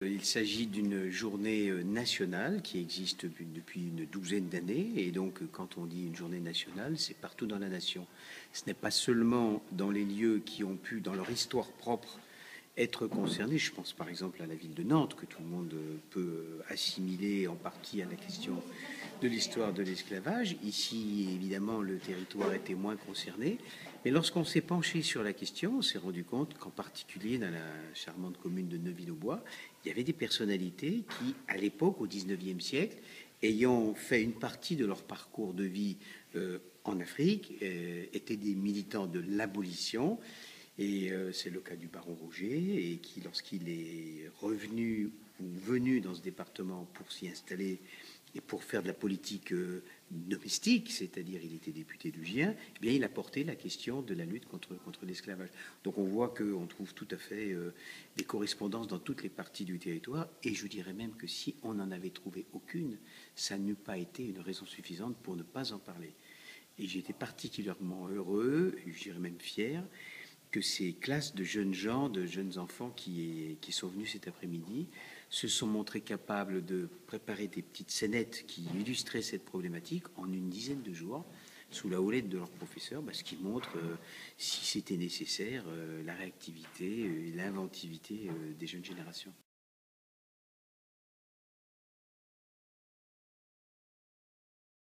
Il s'agit d'une journée nationale qui existe depuis une douzaine d'années. Et donc, quand on dit une journée nationale, c'est partout dans la nation. Ce n'est pas seulement dans les lieux qui ont pu, dans leur histoire propre, être concernés. Je pense par exemple à la ville de Nantes, que tout le monde peut assimiler en partie à la question de l'histoire de l'esclavage. Ici, évidemment, le territoire était moins concerné. Mais lorsqu'on s'est penché sur la question, on s'est rendu compte qu'en particulier dans la charmante commune de Neuville-aux-Bois, il y avait des personnalités qui, à l'époque, au XIXe siècle, ayant fait une partie de leur parcours de vie en Afrique, étaient des militants de l'abolition. Et c'est le cas du baron Roger, et qui, lorsqu'il est revenu ou venu dans ce département pour s'y installer et pour faire de la politique domestique, c'est-à-dire il était député du Gien, eh bien il a porté la question de la lutte contre l'esclavage. Donc on voit qu'on trouve tout à fait des correspondances dans toutes les parties du territoire, et je dirais même que si on n'en avait trouvé aucune, ça n'eût pas été une raison suffisante pour ne pas en parler. Et j'ai été particulièrement heureux, je dirais même fier, que ces classes de jeunes gens, de jeunes enfants qui sont venus cet après-midi se sont montrés capables de préparer des petites scénettes qui illustraient cette problématique en une dizaine de jours, sous la houlette de leur professeur, ce qui montre, si c'était nécessaire, la réactivité et l'inventivité des jeunes générations.